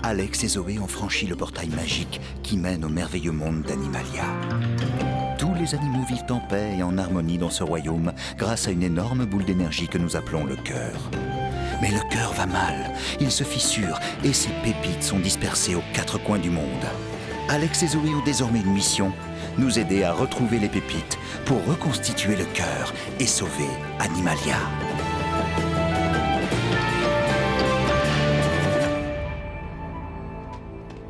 Alex et Zoé ont franchi le portail magique qui mène au merveilleux monde d'Animalia. Tous les animaux vivent en paix et en harmonie dans ce royaume grâce à une énorme boule d'énergie que nous appelons le cœur. Mais le cœur va mal, il se fissure et ses pépites sont dispersées aux 4 coins du monde. Alex et Zoé ont désormais une mission, nous aider à retrouver les pépites pour reconstituer le cœur et sauver Animalia.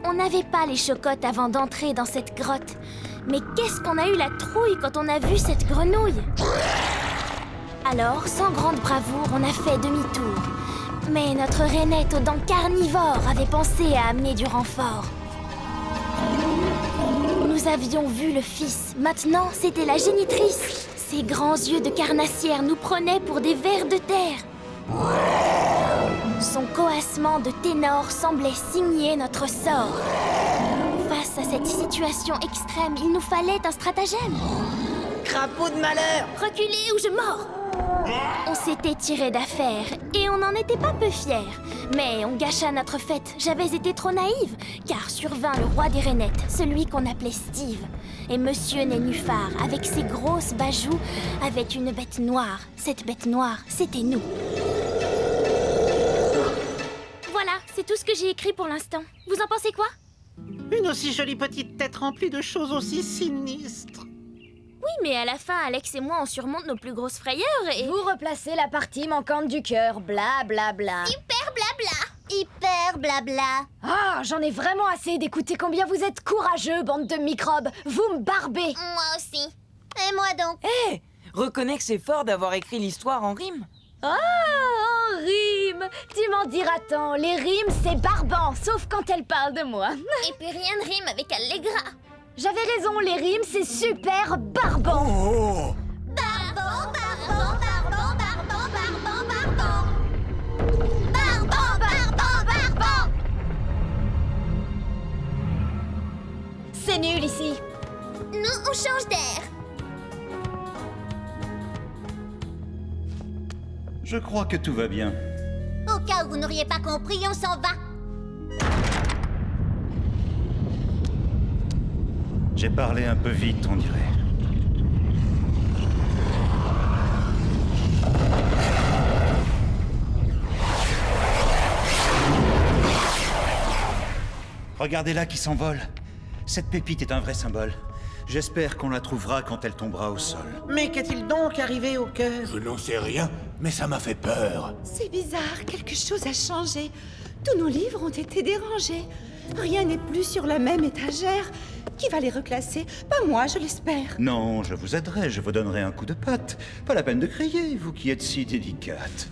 On n'avait pas les chocottes avant d'entrer dans cette grotte. Mais qu'est-ce qu'on a eu la trouille quand on a vu cette grenouille! Alors, sans grande bravoure, on a fait demi-tour. Mais notre rainette aux dents carnivores avait pensé à amener du renfort. Nous avions vu le fils. Maintenant, c'était la génitrice. Ses grands yeux de carnassière nous prenaient pour des vers de terre. Son coassement de ténor semblait signer notre sort. Face à cette situation extrême, il nous fallait un stratagème. Crapaud de malheur! Reculez ou je mords! On s'était tiré d'affaire et on n'en était pas peu fiers. Mais on gâcha notre fête, j'avais été trop naïve, car survint le roi des rainettes, celui qu'on appelait Steve. Et Monsieur Nénuphar, avec ses grosses bajoux, avait une bête noire. Cette bête noire, c'était nous. Voilà, c'est tout ce que j'ai écrit pour l'instant. Vous en pensez quoi? Une aussi jolie petite tête remplie de choses aussi sinistres. Oui, mais à la fin, Alex et moi, on surmonte nos plus grosses frayeurs et... Vous replacez la partie manquante du cœur, bla bla bla. Hyper blabla. Hyper blabla. Ah, j'en ai vraiment assez d'écouter combien vous êtes courageux, bande de microbes. Vous me barbez. Moi aussi. Et moi donc. Hé, reconnais que c'est fort d'avoir écrit l'histoire en rime. Ah, en rime. Tu m'en diras tant, les rimes c'est barbant, sauf quand elles parlent de moi. Et puis rien ne rime avec Allegra. J'avais raison, les rimes c'est super barbant. Oh! Barbant, barbant, barbant, barbant, barbant, barbant. Barbant, barbant, barbant. C'est nul ici. Nous, on change d'air. Je crois que tout va bien. Au cas où vous n'auriez pas compris, on s'en va. J'ai parlé un peu vite, on dirait. Regardez-la qui s'envole. Cette pépite est un vrai symbole. J'espère qu'on la trouvera quand elle tombera au sol. Mais qu'est-il donc arrivé au cœur? Je n'en sais rien, mais ça m'a fait peur. C'est bizarre, quelque chose a changé. Tous nos livres ont été dérangés. Rien n'est plus sur la même étagère. Qui va les reclasser? Pas moi, je l'espère. Non, je vous aiderai, je vous donnerai un coup de patte. Pas la peine de crier, vous qui êtes si délicate.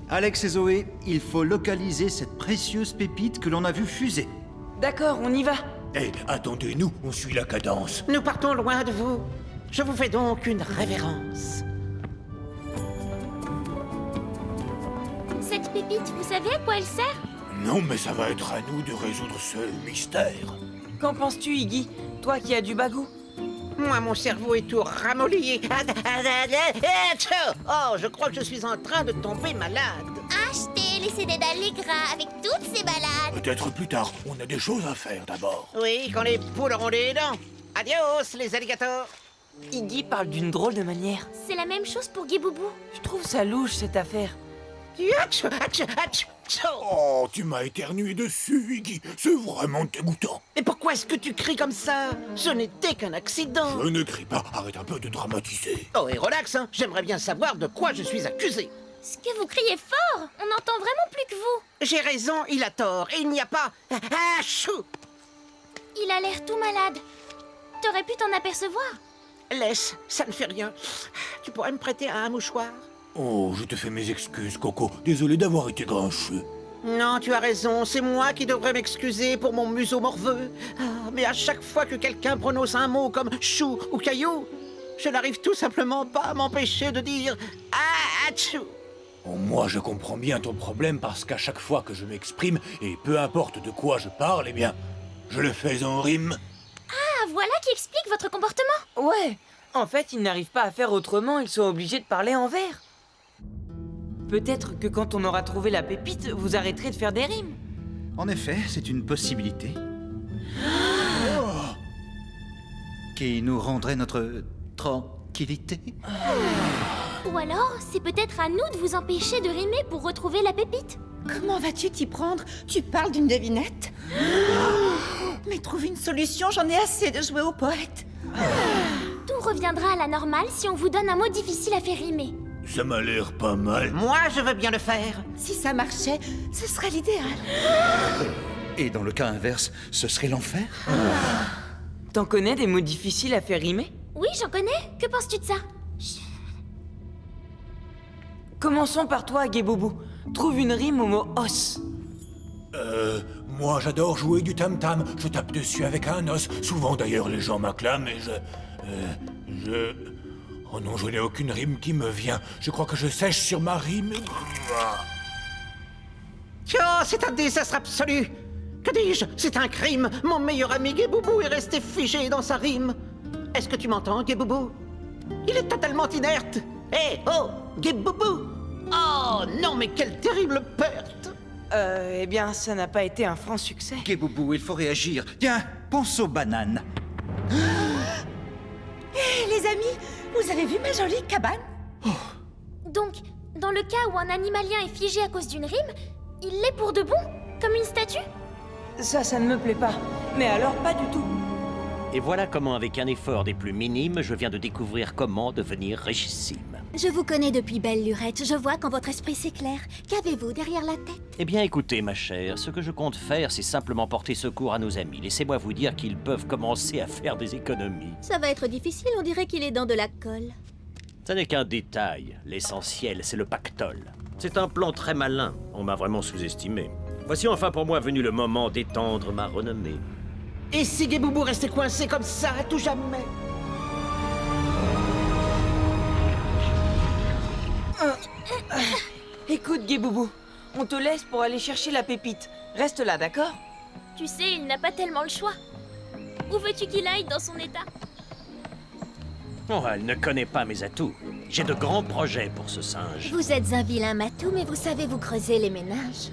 Alex et Zoé, il faut localiser cette précieuse pépite que l'on a vue fuser. D'accord, on y va. Hé, attendez-nous, on suit la cadence. Nous partons loin de vous. Je vous fais donc une révérence. Cette pépite, vous savez à quoi elle sert? Non, mais ça va être à nous de résoudre ce mystère. Qu'en penses-tu, Iggy? Toi qui as du bagou. Moi, mon cerveau est tout ramolli. Oh, je crois que je suis en train de tomber malade. Achetez les CD d'Allegra avec toutes ces balades. Peut-être plus tard, on a des choses à faire d'abord. Oui, quand les poules auront des dents. Adios, les alligators. Iggy parle d'une drôle de manière. C'est la même chose pour Guy Boubou. Je trouve ça louche, cette affaire. Atchou, atchou, atchou, atchou. Oh, tu m'as éternué dessus, Iggy. C'est vraiment dégoûtant. Mais pourquoi est-ce que tu cries comme ça? Ce n'était qu'un accident. Je ne crie pas, arrête un peu de dramatiser. Oh, et relax, hein. J'aimerais bien savoir de quoi je suis accusé. Ce que vous criez fort, on n'entend vraiment plus que vous. J'ai raison, il a tort. Et il n'y a pas... Achou. Il a l'air tout malade. T'aurais pu t'en apercevoir. Laisse, ça ne fait rien. Tu pourrais me prêter un mouchoir? Oh, je te fais mes excuses, Coco. Désolé d'avoir été grincheux. Non, tu as raison, c'est moi qui devrais m'excuser pour mon museau morveux. Ah, mais à chaque fois que quelqu'un prononce un mot comme chou ou caillou, je n'arrive tout simplement pas à m'empêcher de dire ah, atchou. Oh, moi, je comprends bien ton problème parce qu'à chaque fois que je m'exprime, et peu importe de quoi je parle, eh bien, je le fais en rime. Ah, voilà qui explique votre comportement. Ouais, en fait, ils n'arrivent pas à faire autrement, ils sont obligés de parler en vers. Peut-être que quand on aura trouvé la pépite, vous arrêterez de faire des rimes. En effet, c'est une possibilité. Qui nous rendrait notre tranquillité. Ou alors, c'est peut-être à nous de vous empêcher de rimer pour retrouver la pépite. Comment vas-tu t'y prendre? Tu parles d'une devinette? Mais trouve une solution, j'en ai assez de jouer au poète. Tout reviendra à la normale si on vous donne un mot difficile à faire rimer. Ça m'a l'air pas mal. Moi, je veux bien le faire. Si ça marchait, ce serait l'idéal. Et dans le cas inverse, ce serait l'enfer. T'en connais des mots difficiles à faire rimer? Oui, j'en connais. Que penses-tu de ça? Commençons par toi, Guéboubou. Trouve une rime au mot os. Moi j'adore jouer du tam-tam. Je tape dessus avec un os. Souvent d'ailleurs les gens m'acclament et Oh non, je n'ai aucune rime qui me vient. Je crois que je sèche sur ma rime et... Tiens, c'est un désastre absolu. Que dis-je? C'est un crime. Mon meilleur ami Guéboubou est resté figé dans sa rime. Est-ce que tu m'entends, Guéboubou? Il est totalement inerte. Hé, oh, Guéboubou! Oh non, mais quelle terrible perte! Eh bien, ça n'a pas été un franc succès. Guéboubou, il faut réagir. Tiens, pense aux bananes. Hé, les amis, vous avez vu ma jolie cabane? Donc, dans le cas où un animalien est figé à cause d'une rime, il l'est pour de bon? Comme une statue? Ça ne me plaît pas. Mais alors, pas du tout. Et voilà comment, avec un effort des plus minimes, je viens de découvrir comment devenir richissime. Je vous connais depuis belle lurette, je vois quand votre esprit s'éclaire. Qu'avez-vous derrière la tête? Eh bien, écoutez, ma chère, ce que je compte faire, c'est simplement porter secours à nos amis. Laissez-moi vous dire qu'ils peuvent commencer à faire des économies. Ça va être difficile, on dirait qu'il est dans de la colle. Ça n'est qu'un détail. L'essentiel, c'est le pactole. C'est un plan très malin. On m'a vraiment sous-estimé. Voici enfin pour moi venu le moment d'étendre ma renommée. Et si Guéboubou restait coincé comme ça à tout jamais? Écoute, Guéboubou, on te laisse pour aller chercher la pépite. Reste là, d'accord? Tu sais, il n'a pas tellement le choix. Où veux-tu qu'il aille dans son état? Oh, elle ne connaît pas mes atouts. J'ai de grands projets pour ce singe. Vous êtes un vilain matou, mais vous savez vous creuser les ménages.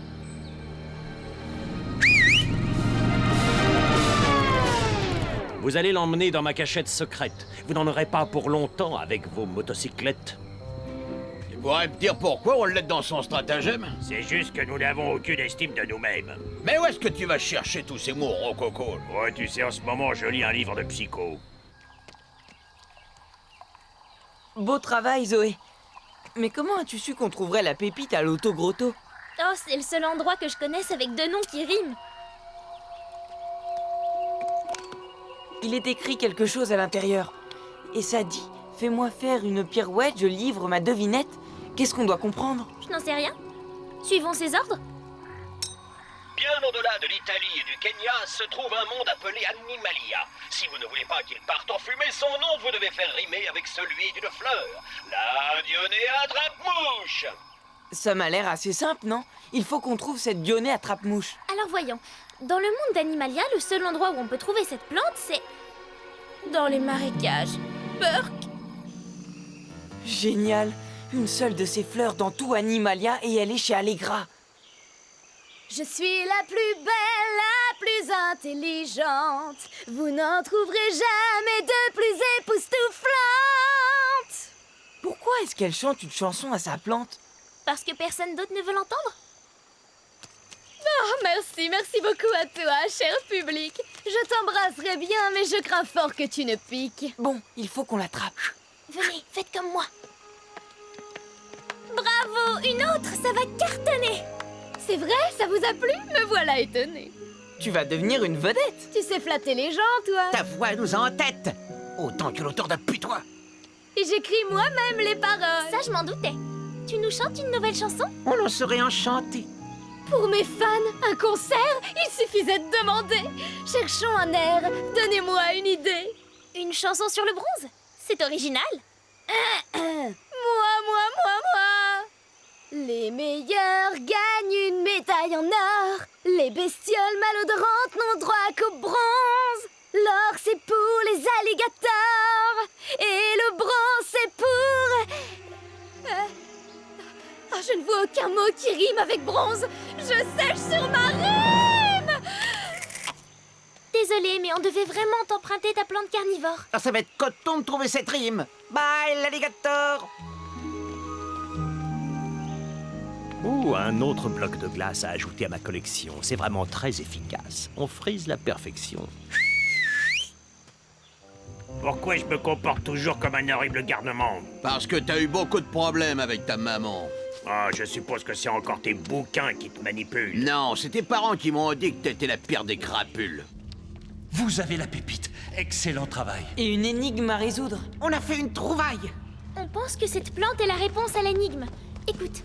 Vous allez l'emmener dans ma cachette secrète. Vous n'en aurez pas pour longtemps avec vos motocyclettes. Tu pourrais me dire pourquoi on l'aide dans son stratagème? C'est juste que nous n'avons aucune estime de nous-mêmes. Mais où est-ce que tu vas chercher tous ces mots rococo? Ouais, tu sais, en ce moment, je lis un livre de psycho. Beau travail, Zoé. Mais comment as-tu su qu'on trouverait la pépite à l'Auto-Grotto? Oh, c'est le seul endroit que je connaisse avec deux noms qui riment. Il est écrit quelque chose à l'intérieur. Et ça dit, fais-moi faire une pirouette, je livre ma devinette. Qu'est-ce qu'on doit comprendre? Je n'en sais rien. Suivons ses ordres. Bien au-delà de l'Italie et du Kenya se trouve un monde appelé Animalia. Si vous ne voulez pas qu'il parte en fumée, son nom vous devez faire rimer avec celui d'une fleur. La Dionée attrape-mouche. Ça m'a l'air assez simple, non? Il faut qu'on trouve cette Dionée attrape-mouche. Alors voyons. Dans le monde d'Animalia, le seul endroit où on peut trouver cette plante, c'est... dans les marécages. Burk. Génial. Une seule de ces fleurs dans tout Animalia et elle est chez Allegra. Je suis la plus belle, la plus intelligente. Vous n'en trouverez jamais de plus époustouflante. Pourquoi est-ce qu'elle chante une chanson à sa plante? Parce que personne d'autre ne veut l'entendre? Oh, merci beaucoup à toi, cher public. Je t'embrasserai bien, mais je crains fort que tu ne piques. Bon, il faut qu'on l'attrape. Venez, faites comme moi. Bravo, une autre, ça va cartonner. C'est vrai, ça vous a plu? Me voilà étonnée. Tu vas devenir une vedette. Tu sais flatter les gens, toi. Ta voix nous a en tête. Autant que l'auteur d'un putois. Et j'écris moi-même les paroles. Ça, je m'en doutais. Tu nous chantes une nouvelle chanson? On en serait enchanté. Pour mes fans, un concert, il suffisait de demander. Cherchons un air, donnez-moi une idée. Une chanson sur le bronze? C'est original. Moi. Les meilleurs gagnent une médaille en or. Les bestioles malodorantes n'ont droit qu'au bronze. L'or, c'est pour les alligators. Et le bronze, c'est pour... je ne vois aucun mot qui rime avec bronze. Je sèche sur ma rime. désolée, mais on devait vraiment t'emprunter ta plante carnivore. Ah, ça va être coton de trouver cette rime. Bye, l'alligator. Oh, un autre bloc de glace à ajouter à ma collection. C'est vraiment très efficace. On frise la perfection. Pourquoi je me comporte toujours comme un horrible garnement? Parce que t'as eu beaucoup de problèmes avec ta maman. Ah, je suppose que c'est encore tes bouquins qui te manipulent. Non, c'est tes parents qui m'ont dit que t'étais la pire des crapules. Vous avez la pépite. Excellent travail. Et une énigme à résoudre. On a fait une trouvaille. On pense que cette plante est la réponse à l'énigme. Écoute.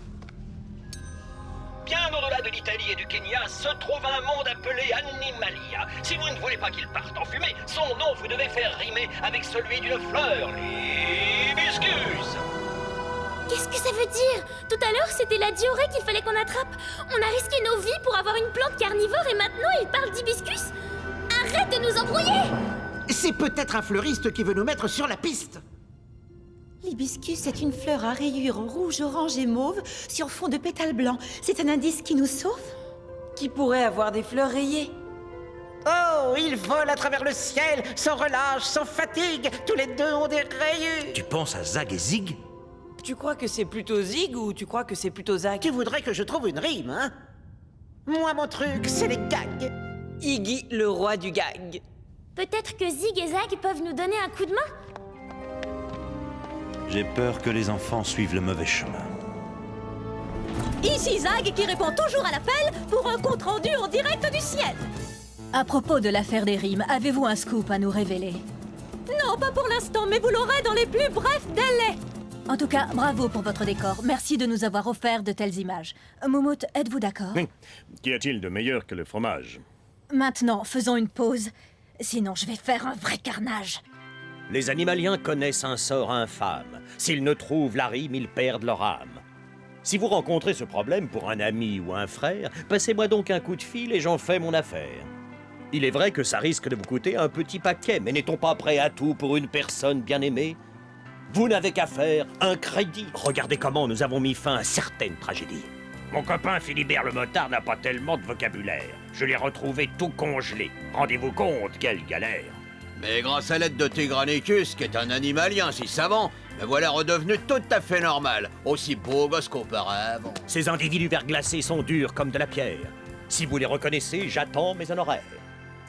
Bien au-delà de l'Italie et du Kenya se trouve un monde appelé Animalia. Si vous ne voulez pas qu'il parte en fumée, son nom vous devez faire rimer avec celui d'une fleur, l'hibiscus. Qu'est-ce que ça veut dire? Tout à l'heure, c'était la diorée qu'il fallait qu'on attrape. On a risqué nos vies pour avoir une plante carnivore et maintenant il parle d'hibiscus? Arrête de nous embrouiller! C'est peut-être un fleuriste qui veut nous mettre sur la piste. L'hibiscus est une fleur à rayures rouge, orange et mauve sur fond de pétales blancs. C'est un indice qui nous sauve? Qui pourrait avoir des fleurs rayées? Oh, ils volent à travers le ciel, sans relâche, sans fatigue. Tous les deux ont des rayures. Tu penses à Zag et Zig? Tu crois que c'est plutôt Zig ou tu crois que c'est plutôt Zag? Tu voudrais que je trouve une rime, hein? Moi, mon truc, c'est les gags. Iggy, le roi du gag. Peut-être que Zig et Zag peuvent nous donner un coup de main? J'ai peur que les enfants suivent le mauvais chemin. Ici Zag qui répond toujours à l'appel pour un compte-rendu en direct du ciel. À propos de l'affaire des rimes, avez-vous un scoop à nous révéler? Non, pas pour l'instant, mais vous l'aurez dans les plus brefs délais. En tout cas, bravo pour votre décor. Merci de nous avoir offert de telles images. Moumout, êtes-vous d'accord? Qu'y a-t-il de meilleur que le fromage? Maintenant, faisons une pause. Sinon, je vais faire un vrai carnage. Les animaliens connaissent un sort infâme. S'ils ne trouvent la rime, ils perdent leur âme. Si vous rencontrez ce problème pour un ami ou un frère, passez-moi donc un coup de fil et j'en fais mon affaire. Il est vrai que ça risque de vous coûter un petit paquet, mais n'est-on pas prêt à tout pour une personne bien aimée? Vous n'avez qu'à faire un crédit. Regardez comment nous avons mis fin à certaines tragédies. Mon copain Philibert le motard n'a pas tellement de vocabulaire. Je l'ai retrouvé tout congelé. Rendez-vous compte, quelle galère. Mais grâce à l'aide de Tigranicus, qui est un animalien si savant, me voilà redevenu tout à fait normal, aussi beau gosse qu'auparavant. Ces individus verglacés sont durs comme de la pierre. Si vous les reconnaissez, j'attends mes honoraires.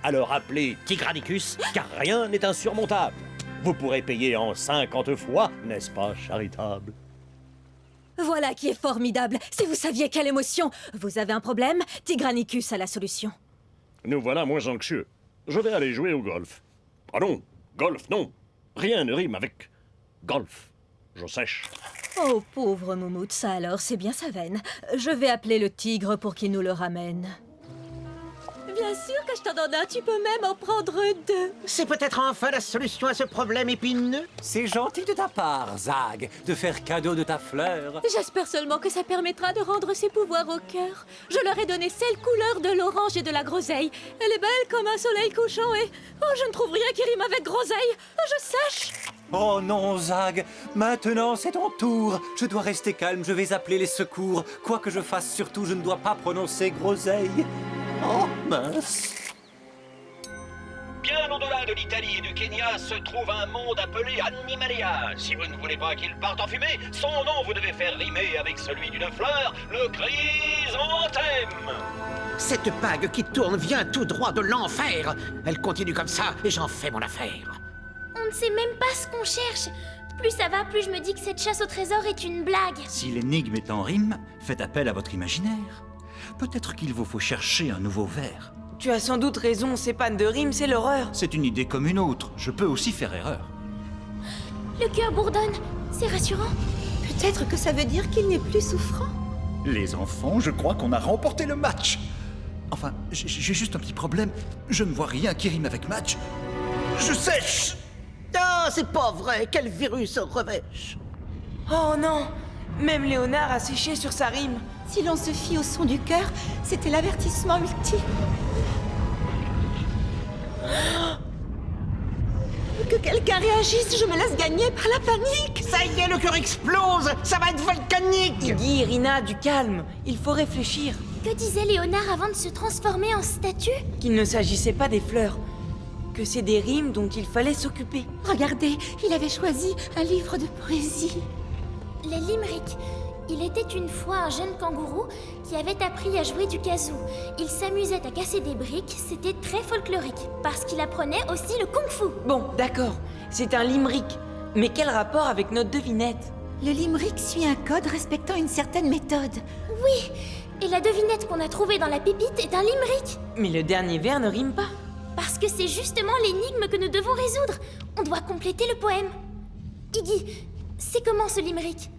Alors appelez Tigranicus, car rien n'est insurmontable. Vous pourrez payer en 50 fois, n'est-ce pas charitable? Voilà qui est formidable. Si vous saviez quelle émotion. Vous avez un problème? Tigranicus a la solution. Nous voilà moins anxieux. Je vais aller jouer au golf. Ah non, golf non. Rien ne rime avec golf. Je sèche. Oh, pauvre Moumout, ça alors, c'est bien sa veine. Je vais appeler le tigre pour qu'il nous le ramène. Bien sûr que je t'en donne un, tu peux même en prendre deux. C'est peut-être enfin la solution à ce problème épineux. C'est gentil de ta part, Zag, de faire cadeau de ta fleur. J'espère seulement que ça permettra de rendre ses pouvoirs au cœur. Je leur ai donné celle couleur de l'orange et de la groseille. Elle est belle comme un soleil couchant et... Oh, je ne trouve rien qui rime avec groseille. Je sèche. Oh non, Zag, maintenant c'est ton tour. Je dois rester calme, je vais appeler les secours. Quoi que je fasse, surtout, je ne dois pas prononcer groseille. Oh, mince. Bien au-delà de l'Italie et du Kenya se trouve un monde appelé Animalia. Si vous ne voulez pas qu'il parte en fumée, son nom vous devez faire rimer avec celui d'une fleur, le chrysanthème. Cette bague qui tourne vient tout droit de l'enfer. Elle continue comme ça et j'en fais mon affaire. On ne sait même pas ce qu'on cherche. Plus ça va, plus je me dis que cette chasse au trésor est une blague. Si l'énigme est en rime, faites appel à votre imaginaire. Peut-être qu'il vous faut chercher un nouveau vers. Tu as sans doute raison, ces pannes de rimes, c'est l'horreur. C'est une idée comme une autre. Je peux aussi faire erreur. Le cœur bourdonne. C'est rassurant. Peut-être que ça veut dire qu'il n'est plus souffrant. Les enfants, je crois qu'on a remporté le match. Enfin, j'ai juste un petit problème. Je ne vois rien qui rime avec match. Je sèche! Ah, c'est pas vrai. Quel virus revêche. Oh non, même Léonard a séché sur sa rime. Si l'on se fie au son du cœur, c'était l'avertissement ultime. Que quelqu'un réagisse, je me laisse gagner par la panique. Ça y est, le cœur explose. Ça va être volcanique. Iggy, Irina, du calme. Il faut réfléchir. Que disait Léonard avant de se transformer en statue? Qu'il ne s'agissait pas des fleurs, que c'est des rimes dont il fallait s'occuper. Regardez, il avait choisi un livre de poésie. Les limerick. Il était une fois un jeune kangourou qui avait appris à jouer du kazoo. Il s'amusait à casser des briques, c'était très folklorique, parce qu'il apprenait aussi le kung-fu. Bon, d'accord, c'est un limerick. Mais quel rapport avec notre devinette? Le limerick suit un code respectant une certaine méthode. Oui, et la devinette qu'on a trouvée dans la pépite est un limerick. Mais le dernier vers ne rime pas. Parce que c'est justement l'énigme que nous devons résoudre. On doit compléter le poème. Iggy, c'est comment ce limerick?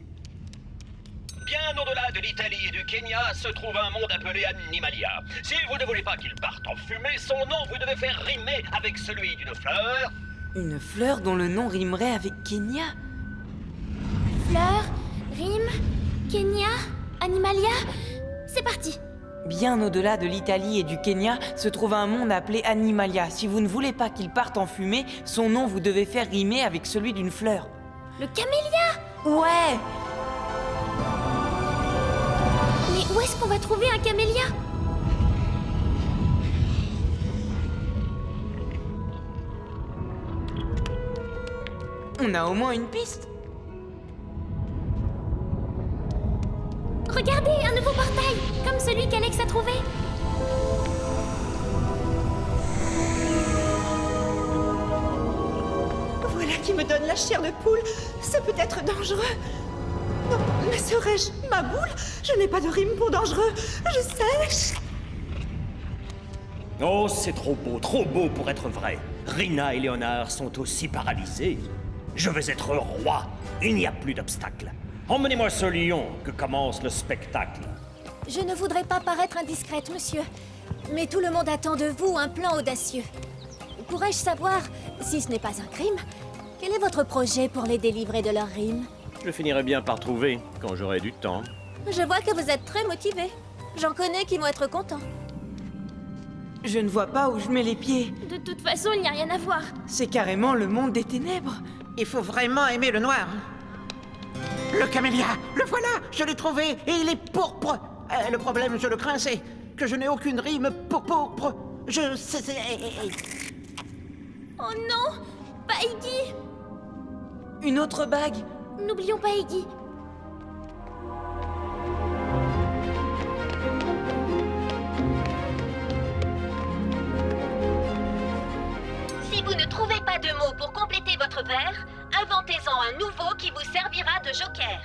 Bien au-delà de l'Italie et du Kenya se trouve un monde appelé Animalia. Si vous ne voulez pas qu'il parte en fumée, son nom vous devez faire rimer avec celui d'une fleur. Une fleur dont le nom rimerait avec Kenya? Fleur, rime, Kenya, Animalia. C'est parti. Bien au-delà de l'Italie et du Kenya se trouve un monde appelé Animalia. Si vous ne voulez pas qu'il parte en fumée, son nom vous devez faire rimer avec celui d'une fleur. Le camélia? Ouais! Mais où est-ce qu'on va trouver un camélia? On a au moins une piste. Regardez, un nouveau portail, comme celui qu'Alex a trouvé. Voilà qui me donne la chair de poule. Ça peut être dangereux. Non, mais serais-je ma boule? Je n'ai pas de rime pour dangereux. Je sèche. Oh, c'est trop beau pour être vrai. Rina et Léonard sont aussi paralysés. Je vais être roi. Il n'y a plus d'obstacle. Emmenez-moi ce lion, que commence le spectacle. Je ne voudrais pas paraître indiscrète, monsieur, mais tout le monde attend de vous un plan audacieux. Pourrais-je savoir, si ce n'est pas un crime, quel est votre projet pour les délivrer de leurs rimes? Je finirai bien par trouver, quand j'aurai du temps. Je vois que vous êtes très motivé. J'en connais qui vont être contents. Je ne vois pas où je mets les pieds. De toute façon, il n'y a rien à voir. C'est carrément le monde des ténèbres. Il faut vraiment aimer le noir. Le camélia, le voilà, je l'ai trouvé et il est pourpre. Le problème, je le crains, c'est que je n'ai aucune rime pour pourpre. Je sais... Oh non, pas Iggy. Une autre bague. N'oublions pas Iggy. Si vous ne trouvez pas de mots pour compléter votre vers, inventez-en un nouveau qui vous servira de joker.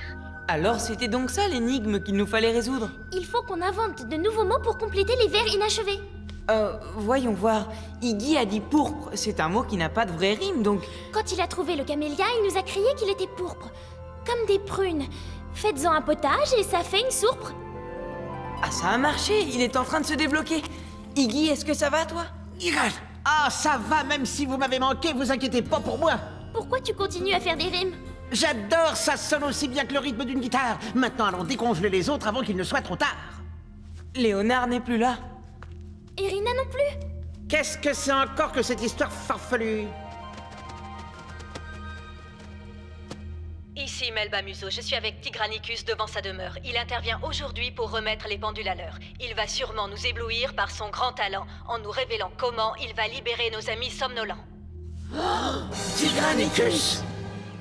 Alors c'était donc ça l'énigme qu'il nous fallait résoudre? Il faut qu'on invente de nouveaux mots pour compléter les vers inachevés. Voyons voir. Iggy a dit pourpre. C'est un mot qui n'a pas de vraie rime, donc... Quand il a trouvé le camélia, il nous a crié qu'il était pourpre. Comme des prunes. Faites-en un potage et ça fait une sourpre. Ah, ça a marché. Il est en train de se débloquer. Iggy, est-ce que ça va, toi? Ah, ça va, même si vous m'avez manqué, vous inquiétez pas pour moi. Pourquoi tu continues à faire des rimes? J'adore, ça sonne aussi bien que le rythme d'une guitare. Maintenant, allons décongeler les autres avant qu'il ne soit trop tard. Léonard n'est plus là. Et Rina non plus. Qu'est-ce que c'est encore que cette histoire farfelue? Ici Melba Museau, je suis avec Tigranicus devant sa demeure. Il intervient aujourd'hui pour remettre les pendules à l'heure. Il va sûrement nous éblouir par son grand talent, en nous révélant comment il va libérer nos amis somnolents. Tigranicus!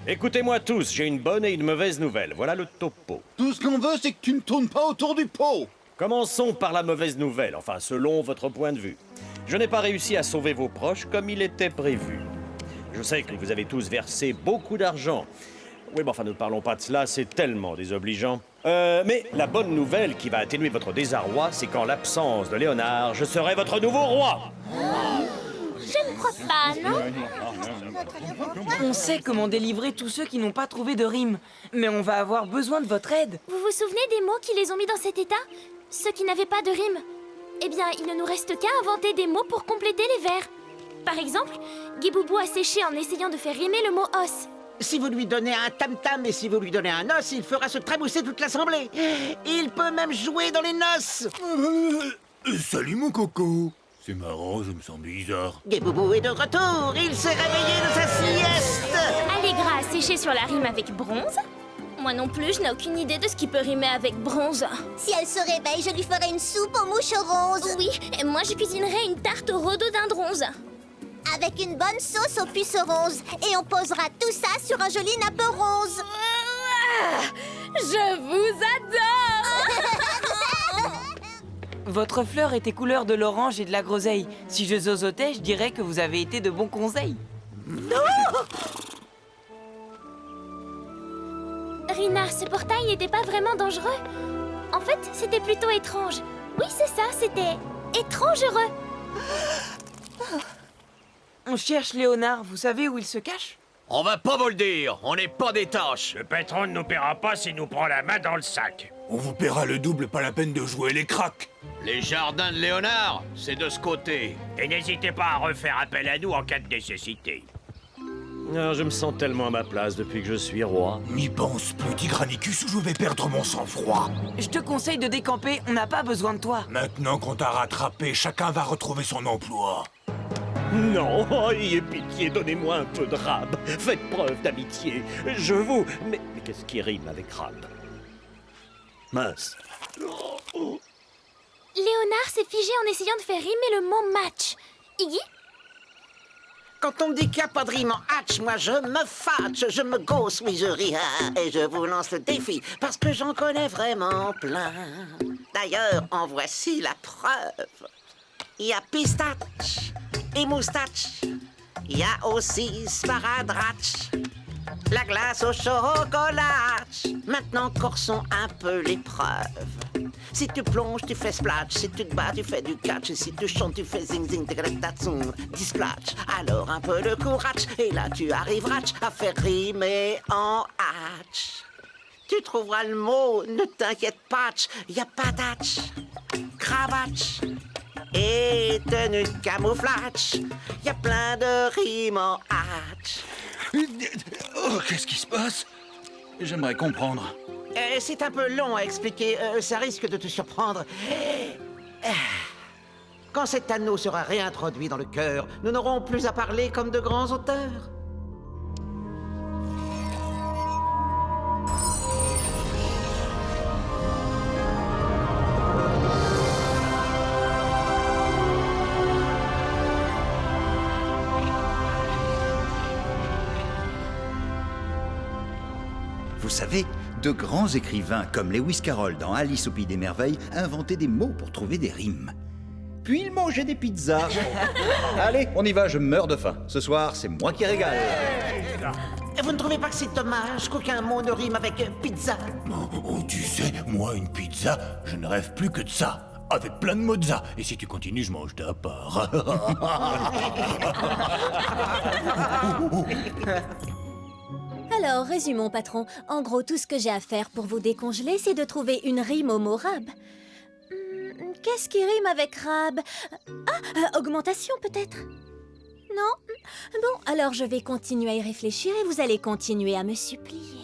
Écoutez-moi tous, j'ai une bonne et une mauvaise nouvelle. Voilà le topo. Tout ce qu'on veut, c'est que tu ne tournes pas autour du pot. Commençons par la mauvaise nouvelle, enfin selon votre point de vue. Je n'ai pas réussi à sauver vos proches comme il était prévu. Je sais que vous avez tous versé beaucoup d'argent. Oui, mais enfin, ne parlons pas de cela, c'est tellement désobligeant. Mais la bonne nouvelle qui va atténuer votre désarroi, c'est qu'en l'absence de Léonard, je serai votre nouveau roi. Je ne crois pas, non? On sait comment délivrer tous ceux qui n'ont pas trouvé de rime. Mais on va avoir besoin de votre aide. Vous vous souvenez des mots qui les ont mis dans cet état? Ceux qui n'avaient pas de rime. Eh bien, il ne nous reste qu'à inventer des mots pour compléter les vers. Par exemple, Guy Boubou a séché en essayant de faire rimer le mot os. Si vous lui donnez un tam-tam et si vous lui donnez un os, il fera se tramousser toute l'assemblée. Il peut même jouer dans les noces. Salut mon coco. C'est marrant, je me sens bizarre. Guy Boubou est de retour. Il s'est réveillé de sa sieste. Allégra a séché sur la rime avec bronze. Moi non plus, je n'ai aucune idée de ce qui peut rimer avec bronze. Si elle se réveille, je lui ferai une soupe aux mouches roses. Oui, et moi je cuisinerai une tarte au rhododendrons. avec une bonne sauce aux pucerons. Et on posera tout ça sur un joli nappe rose. Je vous adore. Votre fleur était couleur de l'orange et de la groseille. Si je zozotais, je dirais que vous avez été de bons conseils. Rina, ce portail n'était pas vraiment dangereux. En fait, c'était plutôt étrange. Oui, c'est ça, c'était étrangereux. On cherche Léonard, vous savez où il se cache? On va pas vous le dire, on n'est pas des tâches. Le patron ne nous paiera pas s'il nous prend la main dans le sac. On vous paiera le double, pas la peine de jouer les cracks. Les jardins de Léonard, c'est de ce côté. Et n'hésitez pas à refaire appel à nous en cas de nécessité. Ah, je me sens tellement à ma place depuis que je suis roi. N'y pense plus, Tigranicus, ou je vais perdre mon sang-froid. Je te conseille de décamper, on n'a pas besoin de toi. Maintenant qu'on t'a rattrapé, chacun va retrouver son emploi. Non, ayez pitié, donnez-moi un peu de rab. Faites preuve d'amitié. Je vous... Mais qu'est-ce qui rime avec rab? Mince. Léonard s'est figé en essayant de faire rimer le mot match. Iggy? Quand on me dit qu'il n'y a pas de rime en hatch, moi je me fâche, je me gausse, oui je ris, et je vous lance le défi, parce que j'en connais vraiment plein. D'ailleurs, en voici la preuve. Il y a pistache et moustache, il y a aussi sparadrach, la glace au chocolat. Maintenant corsons un peu l'épreuve. Si tu plonges, tu fais splash. Si tu te bats, tu fais du catch. Et si tu chantes, tu fais zing zing tatsum, displatch. Alors un peu de courage, et là tu arriveras à faire rimer en hatch. Tu trouveras le mot, ne t'inquiète pas, y a patatch, cravatch et tenue de camouflage. Y a plein de rimes en hatch. Oh, qu'est-ce qui se passe? J'aimerais comprendre. C'est un peu long à expliquer, ça risque de te surprendre. Quand cet anneau sera réintroduit dans le cœur, nous n'aurons plus à parler comme de grands auteurs. Vous savez, de grands écrivains comme Lewis Carroll dans Alice au Pays des Merveilles inventaient des mots pour trouver des rimes. Puis ils mangeaient des pizzas. Allez, on y va, je meurs de faim. Ce soir, c'est moi qui régale. Vous ne trouvez pas que c'est dommage qu'aucun mot ne rime avec pizza? Oh, tu sais, moi, une pizza, je ne rêve plus que de ça. Avec plein de mozza. Et si tu continues, je mange ta part. Alors, résumons, patron. En gros, tout ce que j'ai à faire pour vous décongeler, c'est de trouver une rime au mot rab. Qu'est-ce qui rime avec rab? Augmentation, peut-être? Non? Bon, alors je vais continuer à y réfléchir et vous allez continuer à me supplier.